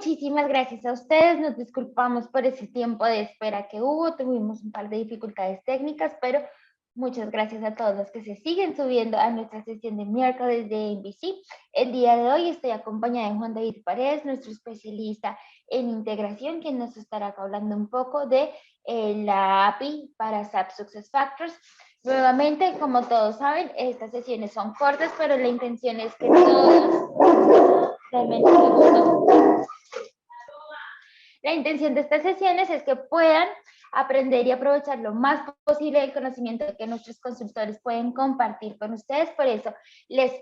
Muchísimas gracias a ustedes. Nos disculpamos por ese tiempo de espera que hubo. Tuvimos un par de dificultades técnicas, pero muchas gracias a todos los que se siguen subiendo a nuestra sesión de miércoles de NBC. El día de hoy estoy acompañada de Juan David Paredes, nuestro especialista en integración, quien nos estará hablando un poco de la API para SAP SuccessFactors. Nuevamente, como todos saben, estas sesiones son cortas, pero la intención es que todos... Realmente me gustó. La intención de estas sesiones es que puedan aprender y aprovechar lo más posible del conocimiento que nuestros consultores pueden compartir con ustedes. Por eso les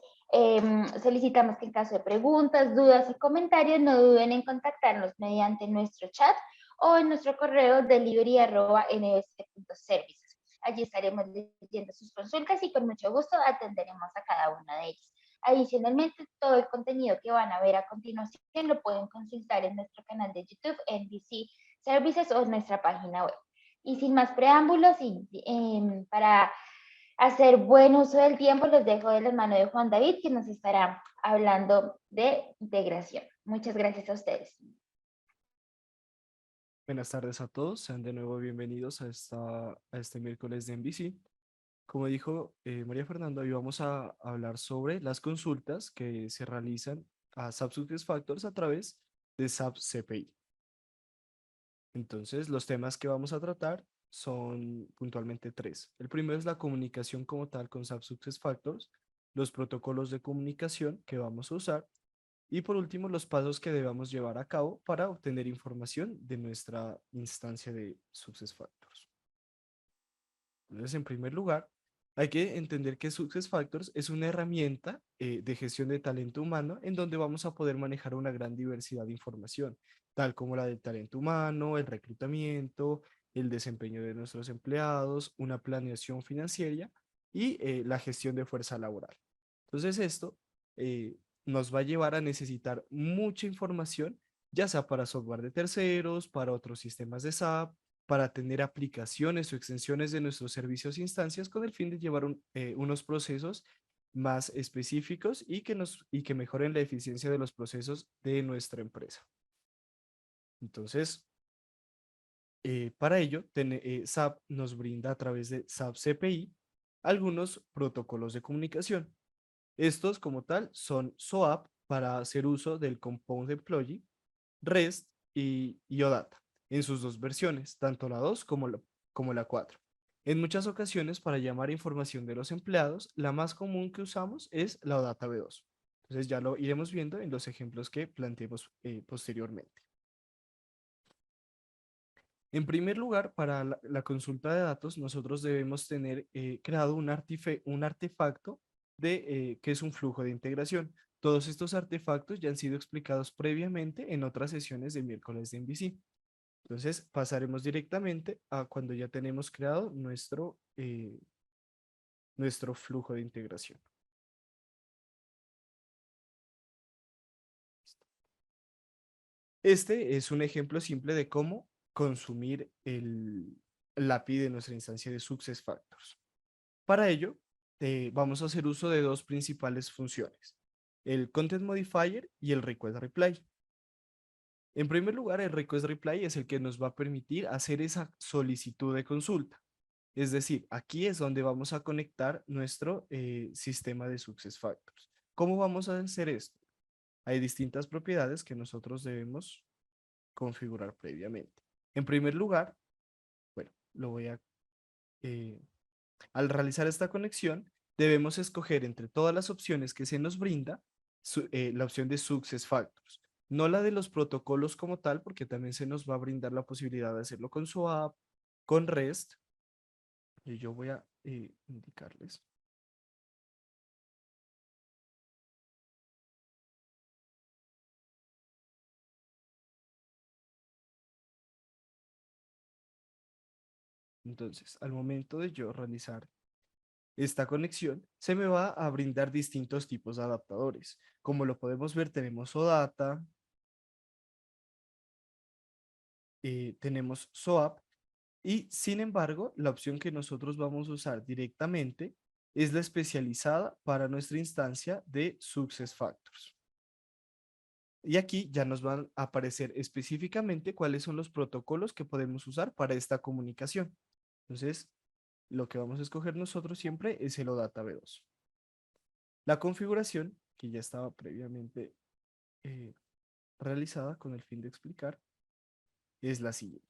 solicitamos que en caso de preguntas, dudas o comentarios no duden en contactarnos mediante nuestro chat o en nuestro correo delivery@nbs.services. Allí estaremos leyendo sus consultas y con mucho gusto atenderemos a cada una de ellas. Adicionalmente, todo el contenido que van a ver a continuación lo pueden consultar en nuestro canal de YouTube, NBC Services, o en nuestra página web. Y sin más preámbulos, para hacer buen uso del tiempo, los dejo de las manos de Juan David, que nos estará hablando de integración. Muchas gracias a ustedes. Buenas tardes a todos, sean de nuevo bienvenidos a este miércoles de NBC. Como dijo María Fernanda, hoy vamos a hablar sobre las consultas que se realizan a SAP SuccessFactors a través de SAP CPI. Entonces, los temas que vamos a tratar son puntualmente tres. El primero es la comunicación como tal con SAP SuccessFactors, los protocolos de comunicación que vamos a usar y por último, los pasos que debamos llevar a cabo para obtener información de nuestra instancia de SuccessFactors. Entonces, en primer lugar, hay que entender que SuccessFactors es una herramienta de gestión de talento humano en donde vamos a poder manejar una gran diversidad de información, tal como la del talento humano, el reclutamiento, el desempeño de nuestros empleados, una planeación financiera y la gestión de fuerza laboral. Entonces, esto eh, nos va a llevar a necesitar mucha información, ya sea para software de terceros, para otros sistemas de SAP, para tener aplicaciones o extensiones de nuestros servicios e instancias con el fin de llevar unos procesos más específicos y que mejoren la eficiencia de los procesos de nuestra empresa. Entonces, para ello, SAP nos brinda a través de SAP CPI algunos protocolos de comunicación. Estos, como tal, son SOAP para hacer uso del Compound Employee, REST y OData en sus dos versiones, tanto la 2 como la 4. En muchas ocasiones, para llamar información de los empleados, la más común que usamos es la OData V2. Entonces ya lo iremos viendo en los ejemplos que planteemos posteriormente. En primer lugar, para la consulta de datos, nosotros debemos tener creado un artefacto que es un flujo de integración. Todos estos artefactos ya han sido explicados previamente en otras sesiones de miércoles de NBC. Entonces, pasaremos directamente a cuando ya tenemos creado nuestro flujo de integración. Este es un ejemplo simple de cómo consumir el API de nuestra instancia de SuccessFactors. Para ello, vamos a hacer uso de dos principales funciones, el Content Modifier y el Request Reply. En primer lugar, el Request Reply es el que nos va a permitir hacer esa solicitud de consulta. Es decir, aquí es donde vamos a conectar nuestro sistema de SuccessFactors. ¿Cómo vamos a hacer esto? Hay distintas propiedades que nosotros debemos configurar previamente. En primer lugar, bueno, eh, al realizar esta conexión, debemos escoger entre todas las opciones que se nos brinda la opción de SuccessFactors, no la de los protocolos como tal, porque también se nos va a brindar la posibilidad de hacerlo con SOAP, con REST, y yo voy a indicarles. Entonces, al momento de yo realizar esta conexión, se me va a brindar distintos tipos de adaptadores. Como lo podemos ver, tenemos OData, tenemos SOAP y sin embargo, la opción que nosotros vamos a usar directamente es la especializada para nuestra instancia de SuccessFactors. Y aquí ya nos van a aparecer específicamente cuáles son los protocolos que podemos usar para esta comunicación. Entonces, lo que vamos a escoger nosotros siempre es el OData V2. La configuración, que ya estaba previamente eh, realizada con el fin de explicar, es la siguiente.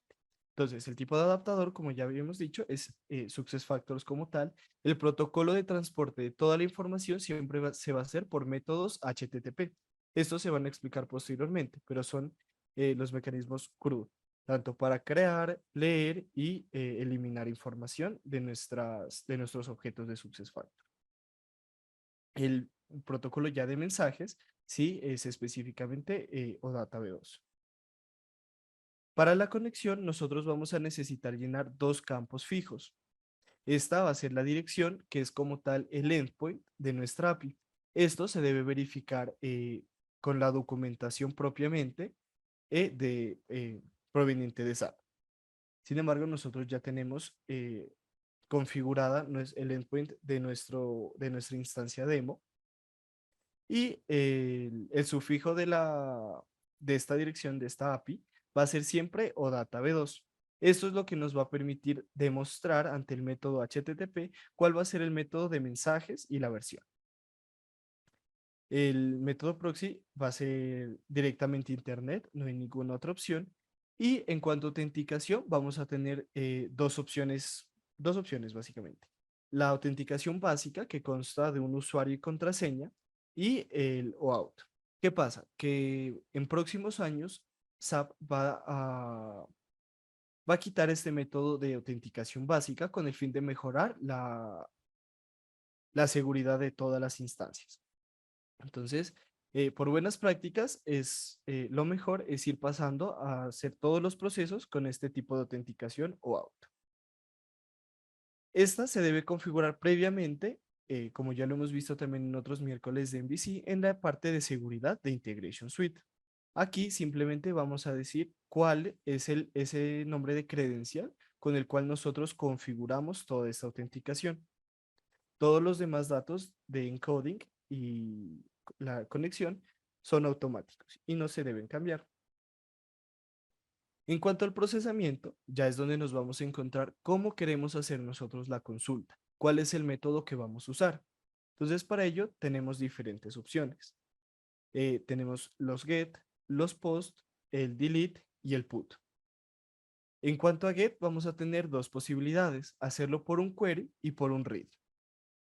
Entonces, el tipo de adaptador, como ya habíamos dicho, es SuccessFactors como tal. El protocolo de transporte de toda la información siempre se va a hacer por métodos HTTP. Estos se van a explicar posteriormente, pero son los mecanismos CRUD, tanto para crear, leer y eliminar información de nuestros objetos de SuccessFactors. El protocolo ya de mensajes, sí, es específicamente OData V2. Para la conexión, nosotros vamos a necesitar llenar dos campos fijos. Esta va a ser la dirección, que es como tal el endpoint de nuestra API. Esto se debe verificar con la documentación propiamente proveniente de SAP. Sin embargo, nosotros ya tenemos configurada el endpoint de nuestra instancia demo y el sufijo de esta dirección, de esta API, va a ser siempre OData V2. Esto es lo que nos va a permitir demostrar ante el método HTTP cuál va a ser el método de mensajes y la versión. El método proxy va a ser directamente Internet, no hay ninguna otra opción. Y en cuanto a autenticación, vamos a tener dos opciones básicamente. La autenticación básica, que consta de un usuario y contraseña, y el OAuth. ¿Qué pasa? Que en próximos años SAP va a quitar este método de autenticación básica con el fin de mejorar la seguridad de todas las instancias. Entonces, por buenas prácticas, lo mejor es ir pasando a hacer todos los procesos con este tipo de autenticación o auto. Esta se debe configurar previamente, como ya lo hemos visto también en otros miércoles de MVC, en la parte de seguridad de Integration Suite. Aquí simplemente vamos a decir cuál es ese nombre de credencial con el cual nosotros configuramos toda esta autenticación. Todos los demás datos de encoding y la conexión son automáticos y no se deben cambiar. En cuanto al procesamiento, ya es donde nos vamos a encontrar cómo queremos hacer nosotros la consulta, cuál es el método que vamos a usar. Entonces, para ello tenemos diferentes opciones. Tenemos los get, los post, el delete y el put. En cuanto a get, vamos a tener dos posibilidades, hacerlo por un query y por un read.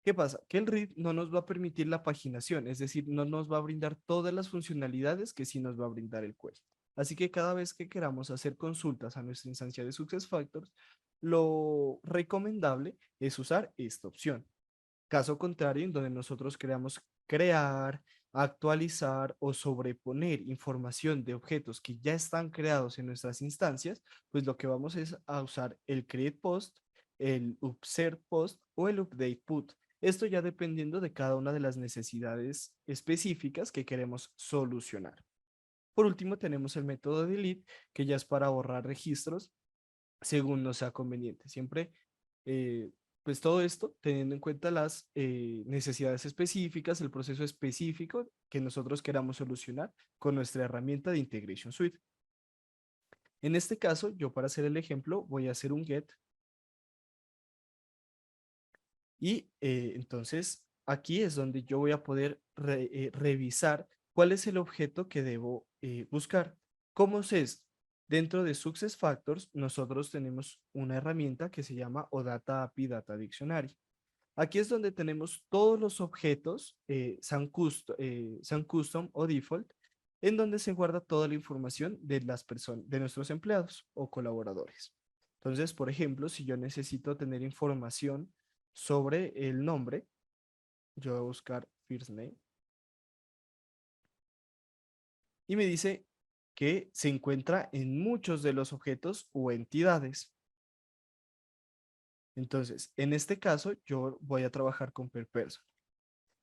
¿Qué pasa? Que el read no nos va a permitir la paginación, es decir, no nos va a brindar todas las funcionalidades que sí nos va a brindar el query. Así que cada vez que queramos hacer consultas a nuestra instancia de SuccessFactors, lo recomendable es usar esta opción. Caso contrario, en donde nosotros queramos crear, actualizar o sobreponer información de objetos que ya están creados en nuestras instancias, pues lo que vamos es a usar el create post, el upsert post o el update put. Esto ya dependiendo de cada una de las necesidades específicas que queremos solucionar. Por último, tenemos el método delete, que ya es para borrar registros según nos sea conveniente. Siempre, pues todo esto teniendo en cuenta las necesidades específicas, el proceso específico que nosotros queramos solucionar con nuestra herramienta de Integration Suite. En este caso, yo para hacer el ejemplo voy a hacer un get y entonces aquí es donde yo voy a poder revisar cuál es el objeto que debo buscar. ¿Cómo es esto? Dentro de SuccessFactors, nosotros tenemos una herramienta que se llama OData API Data Dictionary. Aquí es donde tenemos todos los objetos, sean custom o default, en donde se guarda toda la información de las personas, de nuestros empleados o colaboradores. Entonces, por ejemplo, si yo necesito tener información sobre el nombre, yo voy a buscar first name y me dice que se encuentra en muchos de los objetos o entidades. Entonces, en este caso, yo voy a trabajar con per person.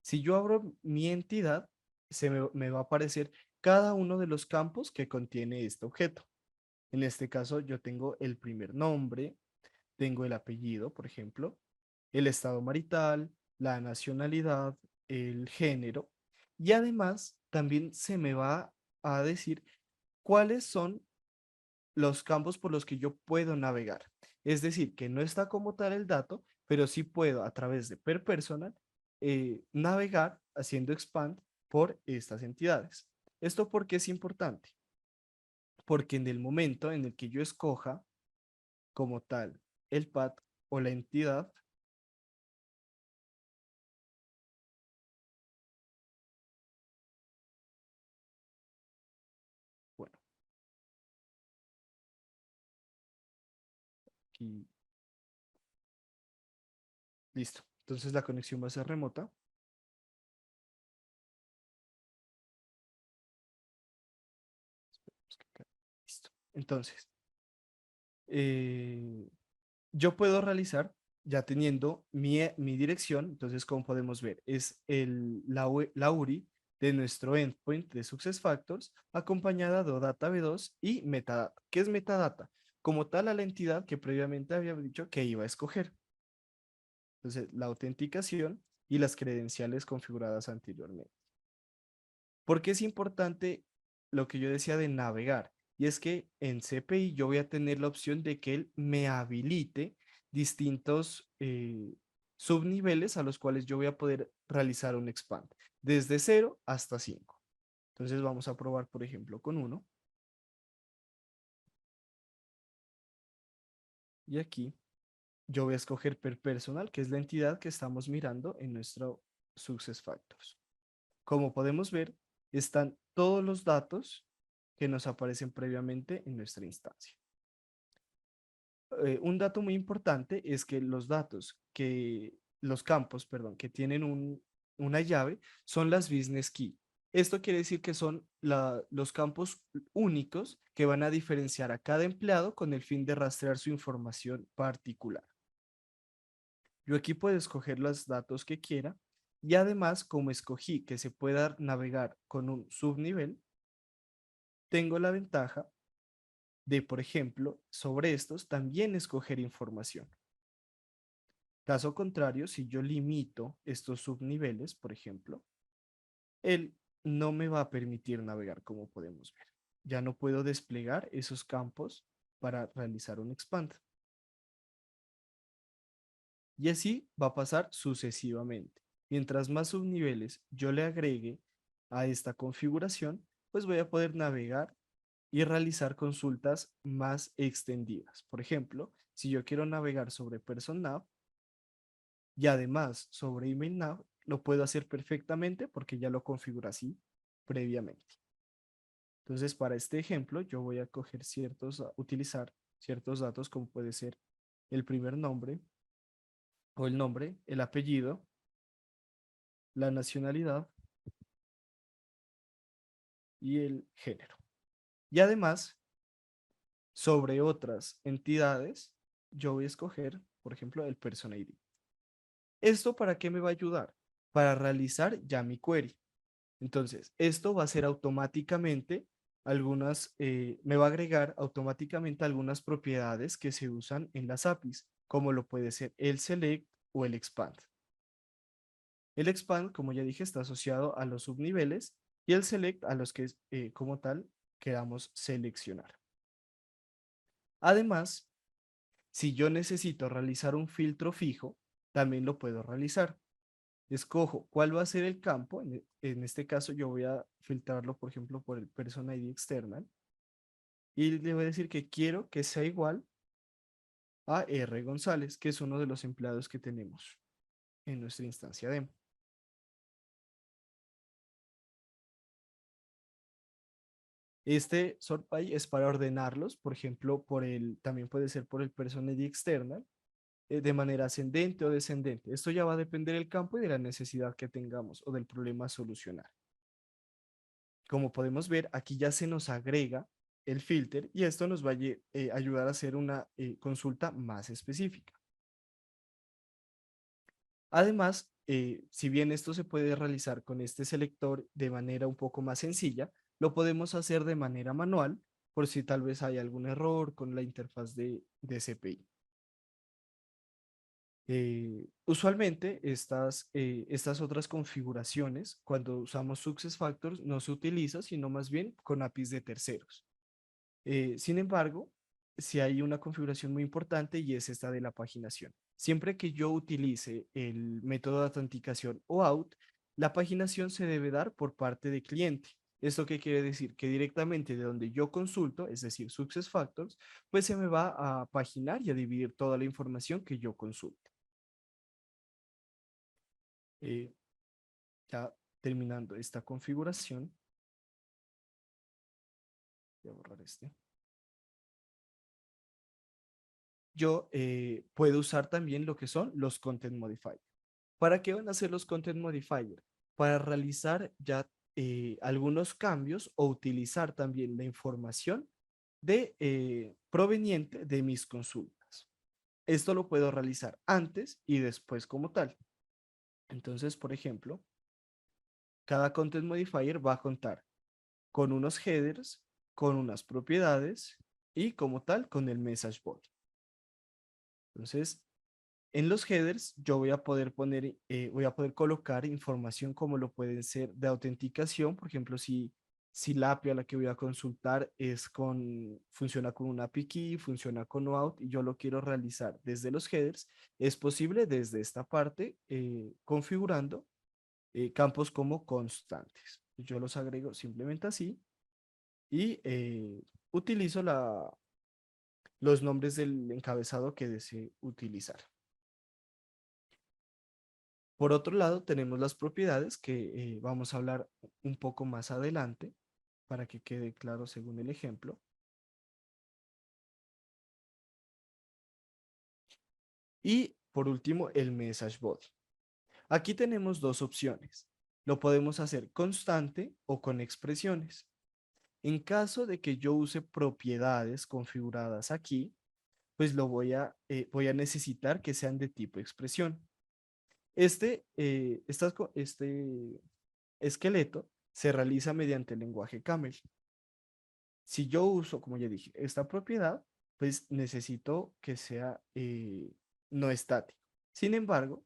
Si yo abro mi entidad, me va a aparecer cada uno de los campos que contiene este objeto. En este caso, yo tengo el primer nombre, tengo el apellido, por ejemplo, el estado marital, la nacionalidad, el género, y además también se me va a decir cuáles son los campos por los que yo puedo navegar. Es decir, que no está como tal el dato, pero sí puedo a través de per personal navegar haciendo expand por estas entidades. ¿Esto por qué es importante? Porque en el momento en el que yo escoja como tal el path o la entidad, bueno, aquí, listo. Entonces la conexión va a ser remota. Listo. Entonces, eh, yo puedo realizar, ya teniendo mi dirección, entonces como podemos ver, es la URI de nuestro endpoint de SuccessFactors, acompañada de data v2 y metadata. ¿Qué es metadata? Como tal a la entidad que previamente había dicho que iba a escoger. Entonces, la autenticación y las credenciales configuradas anteriormente. ¿Por qué es importante lo que yo decía de navegar? Y es que en CPI yo voy a tener la opción de que él me habilite distintos subniveles a los cuales yo voy a poder realizar un expand, desde 0 hasta 5. Entonces vamos a probar, por ejemplo, con uno. Y aquí yo voy a escoger per personal, que es la entidad que estamos mirando en nuestro SuccessFactors. Como podemos ver, están todos los datos que nos aparecen previamente en nuestra instancia. Un dato muy importante es que los campos, perdón, que tienen una llave son las business key. Esto quiere decir que son los campos únicos que van a diferenciar a cada empleado con el fin de rastrear su información particular. Yo aquí puedo escoger los datos que quiera y además, como escogí que se pueda navegar con un subnivel, tengo la ventaja de, por ejemplo, sobre estos también escoger información. Caso contrario, si yo limito estos subniveles, por ejemplo, él no me va a permitir navegar como podemos ver. Ya no puedo desplegar esos campos para realizar un expand. Y así va a pasar sucesivamente. Mientras más subniveles yo le agregue a esta configuración, pues voy a poder navegar y realizar consultas más extendidas. Por ejemplo, si yo quiero navegar sobre PersonNav y además sobre EmailNav, lo puedo hacer perfectamente porque ya lo configuro así previamente. Entonces, para este ejemplo, yo voy a utilizar ciertos datos como puede ser el primer nombre o el nombre, el apellido, la nacionalidad y el género. Y además, sobre otras entidades, yo voy a escoger, por ejemplo, el Person ID. ¿Esto para qué me va a ayudar? Para realizar ya mi query. Entonces, esto va a ser automáticamente me va a agregar automáticamente algunas propiedades que se usan en las APIs, como lo puede ser el select o el expand. El expand, como ya dije, está asociado a los subniveles y el select a los que como tal queramos seleccionar. Además, si yo necesito realizar un filtro fijo, también lo puedo realizar. Escojo cuál va a ser el campo. En este caso, yo voy a filtrarlo, por ejemplo, por el Person ID external. Y le voy a decir que quiero que sea igual a R. González, que es uno de los empleados que tenemos en nuestra instancia demo. Este sort by es para ordenarlos, por ejemplo, también puede ser por el Person ID external, de manera ascendente o descendente. Esto ya va a depender del campo y de la necesidad que tengamos o del problema a solucionar. Como podemos ver, aquí ya se nos agrega el filter y esto nos va a ayudar a hacer una consulta más específica. Además, si bien esto se puede realizar con este selector de manera un poco más sencilla, lo podemos hacer de manera manual por si tal vez hay algún error con la interfaz de CPI. Usualmente estas otras configuraciones, cuando usamos SuccessFactors, no se utiliza, sino más bien con APIs de terceros. Sin embargo, si hay una configuración muy importante y es esta de la paginación. Siempre que yo utilice el método de autenticación OAuth, la paginación se debe dar por parte del cliente. ¿Esto qué quiere decir? Que directamente de donde yo consulto, es decir, SuccessFactors, pues se me va a paginar y a dividir toda la información que yo consulte. Eh, ya terminando esta configuración, voy a borrar este. Yo puedo usar también lo que son los Content Modifier. ¿Para qué van a ser los Content Modifier? Para realizar ya algunos cambios o utilizar también la información proveniente de mis consultas. Esto lo puedo realizar antes y después como tal. Entonces, por ejemplo, cada Content Modifier va a contar con unos headers, con unas propiedades y como tal con el message body. Entonces, en los headers yo voy a poder poner, voy a poder colocar información como lo pueden ser de autenticación, por ejemplo, si la API a la que voy a consultar funciona con una API key, funciona con OAuth y yo lo quiero realizar desde los headers, es posible desde esta parte configurando campos como constantes. Yo los agrego simplemente así y utilizo los nombres del encabezado que desee utilizar. Por otro lado, tenemos las propiedades que vamos a hablar un poco más adelante para que quede claro según el ejemplo. Y por último, el message body. Aquí tenemos dos opciones. Lo podemos hacer constante o con expresiones. En caso de que yo use propiedades configuradas aquí, pues voy a necesitar que sean de tipo expresión. Este esqueleto se realiza mediante el lenguaje Camel. Si yo uso, como ya dije, esta propiedad, pues necesito que sea no estático. Sin embargo,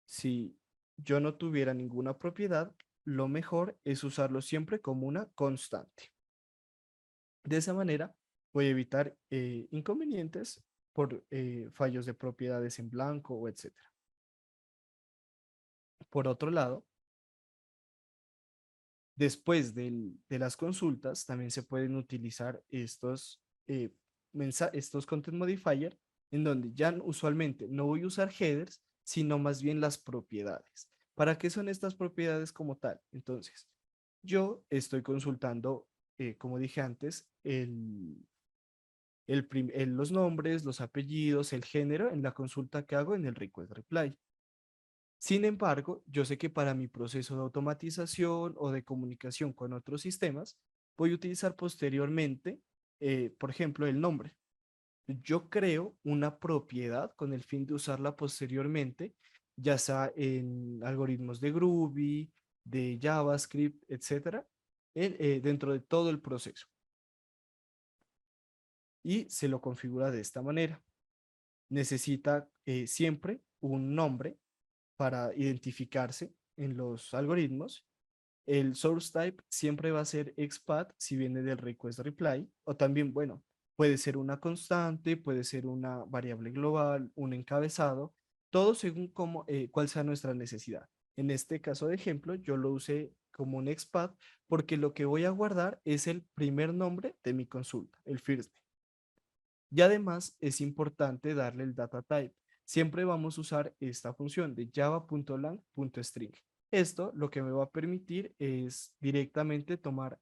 si yo no tuviera ninguna propiedad, lo mejor es usarlo siempre como una constante. De esa manera, voy a evitar inconvenientes por fallos de propiedades en blanco o etcétera. Por otro lado, después de las consultas, también se pueden utilizar eh, estos content modifier, en donde ya usualmente no voy a usar headers, sino más bien las propiedades. ¿Para qué son estas propiedades como tal? Entonces, yo estoy consultando, como dije antes, los nombres, los apellidos, el género en la consulta que hago en el request reply. Sin embargo, yo sé que para mi proceso de automatización o de comunicación con otros sistemas, voy a utilizar posteriormente, por ejemplo, el nombre. Yo creo una propiedad con el fin de usarla posteriormente, ya sea en algoritmos de Groovy, de JavaScript, etcétera, dentro de todo el proceso. Y se lo configura de esta manera. Necesita siempre un nombre para identificarse en los algoritmos. El source type siempre va a ser expat si viene del request reply, o también, bueno, puede ser una constante, puede ser una variable global, un encabezado, todo según cuál sea nuestra necesidad. En este caso de ejemplo, yo lo usé como un expat porque lo que voy a guardar es el primer nombre de mi consulta, el first name. Y además es importante darle el data type. Siempre vamos a usar esta función de java.lang.string. Esto lo que me va a permitir es directamente tomar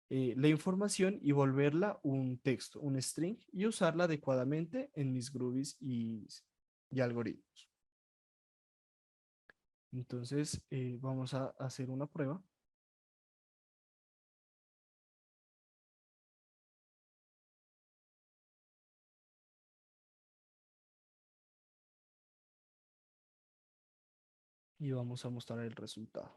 la información y volverla un texto, un string, y usarla adecuadamente en mis groovies y algoritmos. Entonces, vamos a hacer una prueba. Y vamos a mostrar el resultado.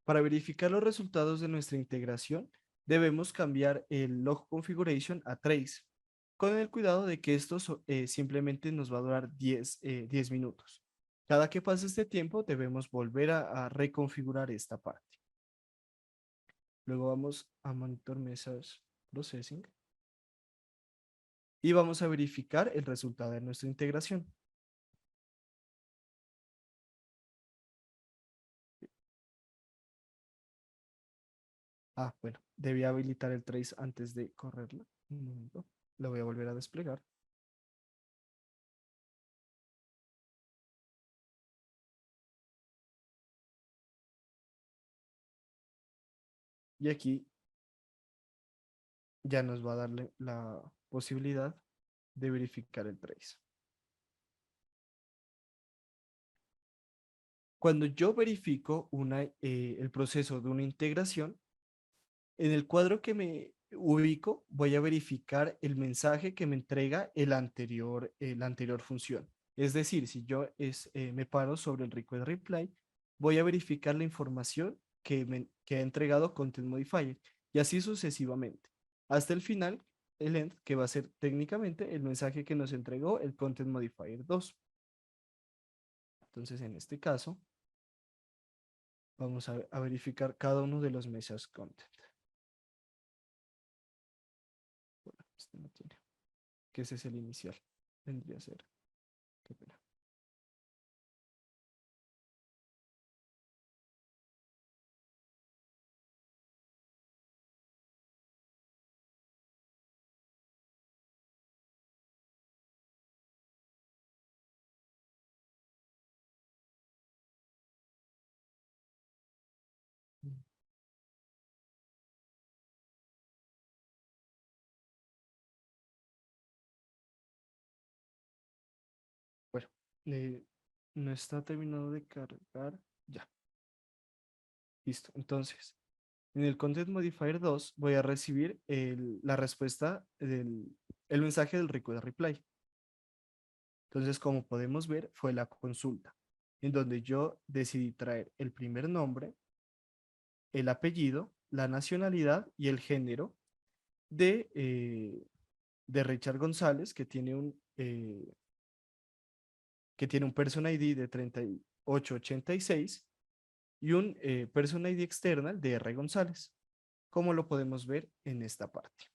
Para verificar los resultados de nuestra integración, debemos cambiar el log configuration a trace, con el cuidado de que esto simplemente nos va a durar 10 minutos. Cada que pase este tiempo, debemos volver a reconfigurar esta parte. Luego vamos a Monitor Message Processing y vamos a verificar el resultado de nuestra integración. Bueno, debí habilitar el trace antes de correrlo. Un momento, lo voy a volver a desplegar. Y aquí ya nos va a darle la posibilidad de verificar el trace. Cuando yo verifico el proceso de una integración, en el cuadro que me ubico voy a verificar el mensaje que me entrega la anterior función. Es decir, si yo me paro sobre el request reply, voy a verificar la información que ha entregado Content Modifier y así sucesivamente. Hasta el final, el end, que va a ser técnicamente el mensaje que nos entregó el Content Modifier 2. Entonces, en este caso, vamos a verificar cada uno de los message content. Bueno, este no tiene, que ese es el inicial. Vendría a ser. Qué pena. Bueno, no está terminado de cargar. Ya, listo. Entonces, en el Content Modifier 2 voy a recibir la respuesta el mensaje del request reply. Entonces, como podemos ver, fue la consulta, en donde yo decidí traer el primer nombre, el apellido, la nacionalidad y el género de Richard González, que tiene un Person ID de 3886 y un Person ID external de R. González, como lo podemos ver en esta parte.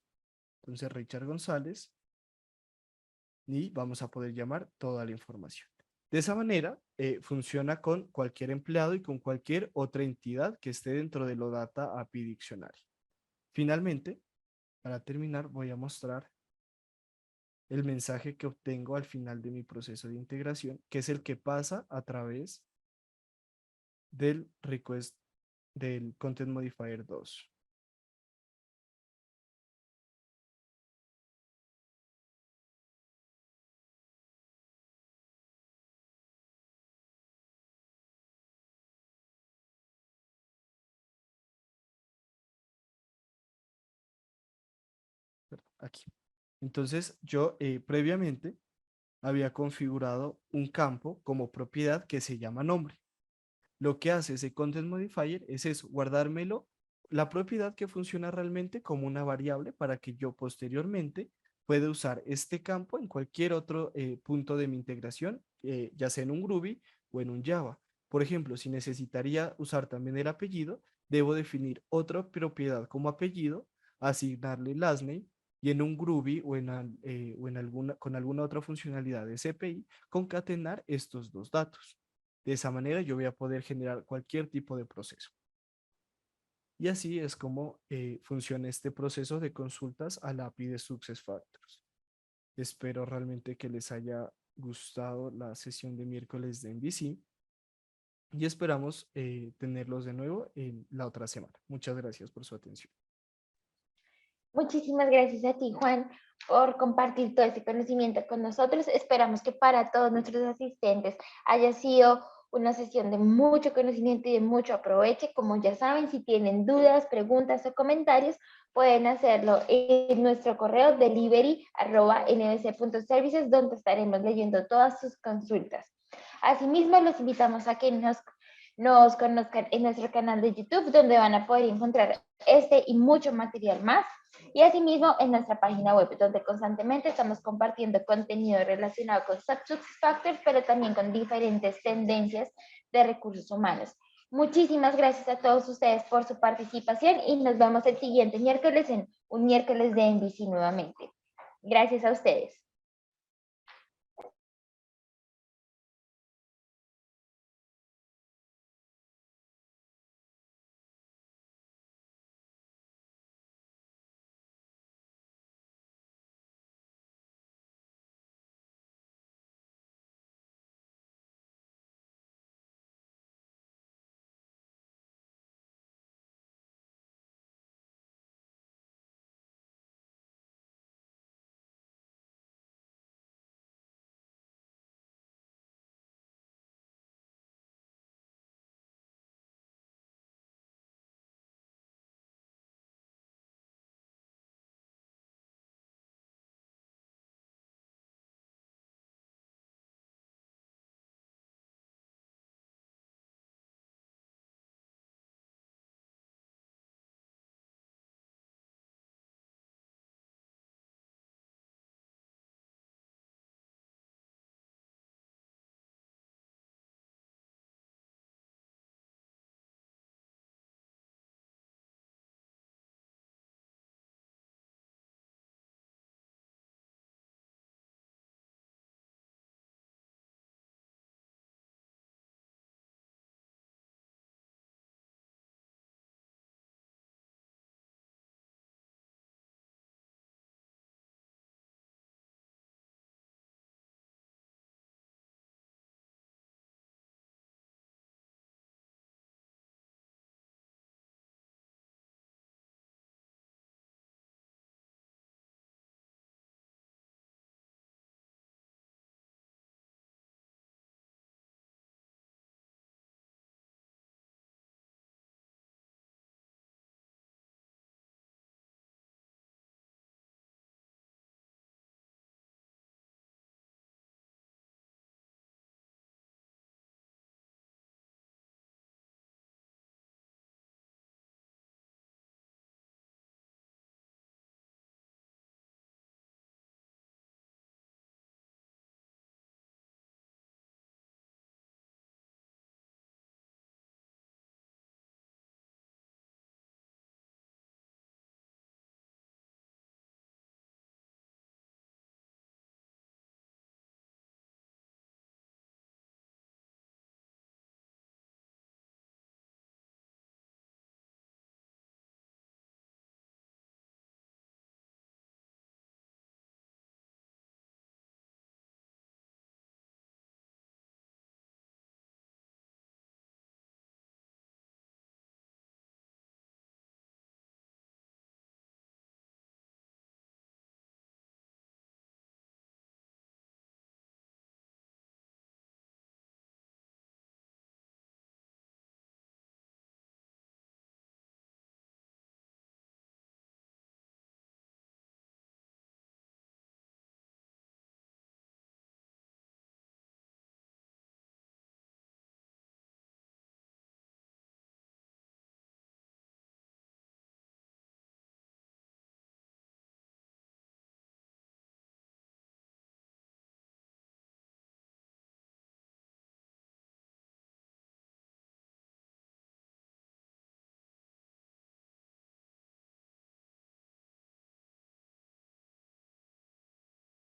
Entonces, Richard González, y vamos a poder llamar toda la información. De esa manera, funciona con cualquier empleado y con cualquier otra entidad que esté dentro de OData API Dictionary. Finalmente, para terminar, voy a mostrar el mensaje que obtengo al final de mi proceso de integración, que es el que pasa a través del request del Content Modifier 2. Aquí. Entonces, yo previamente había configurado un campo como propiedad que se llama nombre. Lo que hace ese Content Modifier es eso, guardármelo, la propiedad que funciona realmente como una variable para que yo posteriormente pueda usar este campo en cualquier otro punto de mi integración, ya sea en un Groovy o en un Java. Por ejemplo, si necesitaría usar también el apellido, debo definir otra propiedad como apellido, asignarle last name y en un Groovy con alguna otra funcionalidad de CPI, concatenar estos dos datos. De esa manera yo voy a poder generar cualquier tipo de proceso. Y así es como funciona este proceso de consultas a la API de SuccessFactors. Espero realmente que les haya gustado la sesión de miércoles de MVC y esperamos tenerlos de nuevo en la otra semana. Muchas gracias por su atención. Muchísimas gracias a ti, Juan, por compartir todo ese conocimiento con nosotros. Esperamos que para todos nuestros asistentes haya sido una sesión de mucho conocimiento y de mucho aprovecho. Como ya saben, si tienen dudas, preguntas o comentarios, pueden hacerlo en nuestro correo delivery@nbc.services, donde estaremos leyendo todas sus consultas. Asimismo, los invitamos a que nos nos conozcan en nuestro canal de YouTube, donde van a poder encontrar este y mucho material más. Y asimismo en nuestra página web, donde constantemente estamos compartiendo contenido relacionado con SuccessFactors, pero también con diferentes tendencias de recursos humanos. Muchísimas gracias a todos ustedes por su participación y nos vemos el siguiente miércoles en un miércoles de NBC nuevamente. Gracias a ustedes.